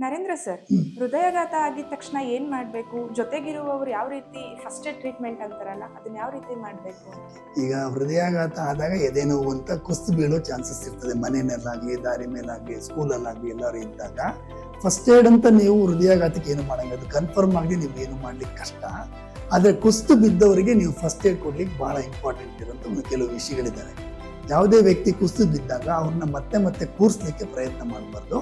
Narendra sir, ಹೃದಯಾಘಾತ ಆಗಿದ ತಕ್ಷಣ ಏನ್ ಮಾಡ್ಬೇಕು? ಜೊತೆಗಿರುವವರು ಯಾವ ರೀತಿ ಫಸ್ಟ್ ಏಡ್ ಟ್ರೀಟ್ಮೆಂಟ್ ಅಂತಾರಲ್ಲ, ಅದನ್ನ ಯಾವ ರೀತಿ ಮಾಡ್ಬೇಕು? ಈಗ ಹೃದಯಾಘಾತ ಆದಾಗ ಎದೆ ನೋವು ಅಂತ ಕುಸ್ತು ಬೀಳೋ ಚಾನ್ಸಸ್ ಇರ್ತದೆ. ಮನೆಯಲ್ಲಾಗ್ಲಿ, ದಾರಿ ಮೇಲಾಗ್ಲಿ, ಸ್ಕೂಲಲ್ಲಾಗ್ಲಿ, ಎಲ್ಲರೂ ಇದ್ದಾಗ ಫಸ್ಟ್ ಏಡ್ ಅಂತ ನೀವು ಹೃದಯಾಘಾತಕ್ಕೆ ಏನು ಮಾಡಂಗ, ಅದು ಕನ್ಫರ್ಮ್ ಆಗಿ ನೀವು ಏನು ಮಾಡ್ಲಿಕ್ಕೆ ಕಷ್ಟ. ಆದ್ರೆ ಕುಸ್ತು ಬಿದ್ದವರಿಗೆ ನೀವು ಫಸ್ಟ್ ಏಡ್ ಕೊಡ್ಲಿಕ್ಕೆ ಬಹಳ ಇಂಪಾರ್ಟೆಂಟ್ ಇರೋಂಥ ಒಂದು ಕೆಲವು ವಿಷಯಗಳಿದ್ದಾವೆ. ಯಾವುದೇ ವ್ಯಕ್ತಿ ಕುಸ್ತು ಬಿದ್ದಾಗ ಅವ್ರನ್ನ ಮತ್ತೆ ಮತ್ತೆ ಕೂರಿಸ್ಲಿಕ್ಕೆ ಪ್ರಯತ್ನ ಮಾಡಬಾರ್ದು.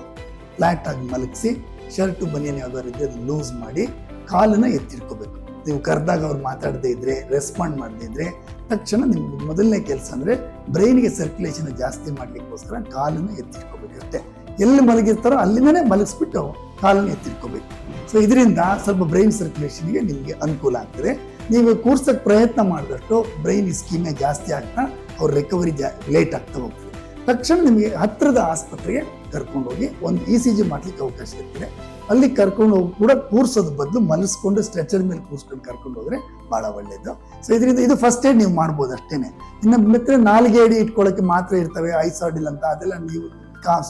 ಫ್ಲಾಟ್ ಆಗಿ ಮಲಗಿಸಿ, ಶರ್ಟು ಬನಿಯನ್ ಯಾವ್ದಾದ್ರು ಇದ್ರೆ ಅದನ್ನ ಲೂಸ್ ಮಾಡಿ ಕಾಲನ್ನ ಎತ್ತಿಡ್ಕೋಬೇಕು. ನೀವು ಕರೆದಾಗ ಅವ್ರು ಮಾತಾಡದೇ ಇದ್ರೆ, ರೆಸ್ಪಾಂಡ್ ಮಾಡದೇ ಇದ್ರೆ ತಕ್ಷಣ ನಿಮ್ಗೆ ಮೊದಲನೇ ಕೆಲಸ ಅಂದ್ರೆ ಬ್ರೈನ್ಗೆ ಸರ್ಕ್ಯುಲೇಷನ್ ಜಾಸ್ತಿ ಮಾಡ್ಲಿಕ್ಕೋಸ್ಕರ ಕಾಲನ್ನ ಎತ್ತಿಡ್ಕೋಬೇಕಿರುತ್ತೆ. ಎಲ್ಲಿ ಮಲಗಿರ್ತಾರೋ ಅಲ್ಲಿಂದನೇ ಮಲಗಿಸ್ಬಿಟ್ಟು ಕಾಲನ್ನು ಎತ್ತಿಡ್ಕೋಬೇಕು. ಸೊ ಇದರಿಂದ ಸ್ವಲ್ಪ ಬ್ರೈನ್ ಸರ್ಕ್ಯುಲೇಷನ್ಗೆ ನಿಮಗೆ ಅನುಕೂಲ ಆಗ್ತದೆ. ನೀವು ಕೂರ್ಸಕ್ಕೆ ಪ್ರಯತ್ನ ಮಾಡಿದಷ್ಟು ಬ್ರೈನ್ ಸ್ಕೀಮೆ ಜಾಸ್ತಿ ಆಗ್ತಾ ಅವ್ರ ರಿಕವರಿ ಲೇಟ್ ಆಗ್ತಾ ಹೋಗ್ತದೆ. ತಕ್ಷಣ ನಿಮಗೆ ಹತ್ತಿರದ ಆಸ್ಪತ್ರೆಗೆ ಕರ್ಕೊಂಡೋಗಿ ಒಂದು ECG ಮಾಡ್ಲಿಕ್ಕೆ ಅವಕಾಶ ಇರ್ತದೆ. ಅಲ್ಲಿ ಕರ್ಕೊಂಡು ಹೋಗಿ ಕೂಡ ಕೂರ್ಸೋದ್ ಬದಲು ಮಲಗಿಸ್ಕೊಂಡು ಸ್ಟ್ರೆಚರ್ ಮೇಲೆ ಕೂರ್ಸ್ಕೊಂಡು ಕರ್ಕೊಂಡು ಹೋದ್ರೆ ಬಹಳ ಒಳ್ಳೇದು. ಸೊ ಇದರಿಂದ ಇದು ಫಸ್ಟ್ ಏಡ್ ನೀವು ಮಾಡ್ಬೋದು ಅಷ್ಟೇನೆ. ಇನ್ನು ಮತ್ತೆ ನಾಲ್ಗೆ ಅಡಿ ಇಟ್ಕೊಳ್ಳೋಕೆ ಮಾತ್ರ ಇರ್ತವೆ, ಐಸಾಡಿಲ್ ಅಂತ, ಅದೆಲ್ಲ ನೀವು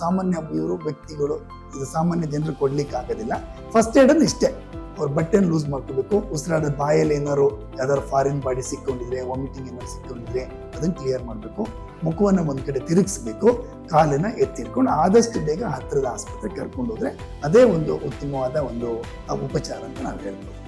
ಸಾಮಾನ್ಯ ಇವರು ವ್ಯಕ್ತಿಗಳು, ಇದು ಸಾಮಾನ್ಯ ಜನರು ಕೊಡ್ಲಿಕ್ಕೆ ಆಗೋದಿಲ್ಲ. ಫಸ್ಟ್ ಏಡ್ ಅಂದ್ರೆ ಇಷ್ಟೇ, ಅವ್ರ ಬಟ್ಟೆನ ಲೂಸ್ ಮಾಡ್ಕೋಬೇಕು. ಉಸಿರಾಡೋದು ಬಾಯಲ್ಲಿ ಏನಾದ್ರು ಯಾವ್ದಾದ್ರು ಫಾರಿನ್ ಬಾಡಿ ಸಿಕ್ಕೊಂಡಿದ್ರೆ, ವಾಮಿಟಿಂಗ್ ಏನಾದ್ರು ಸಿಕ್ಕೊಂಡಿದ್ರೆ ಅದನ್ನ ಕ್ಲಿಯರ್ ಮಾಡಬೇಕು. ಮುಖವನ್ನು ಒಂದ್ ಕಡೆ ತಿರುಗಿಸ್ಬೇಕು, ಕಾಲನ್ನ ಎತ್ತಿಡ್ಕೊಂಡು ಆದಷ್ಟು ಬೇಗ ಹತ್ತಿರದ ಆಸ್ಪತ್ರೆಗೆ ಕರ್ಕೊಂಡು ಹೋದ್ರೆ ಅದೇ ಒಂದು ಉತ್ತಮವಾದ ಒಂದು ಉಪಚಾರ ಅಂತ ನಾವು ಹೇಳ್ಬೋದು.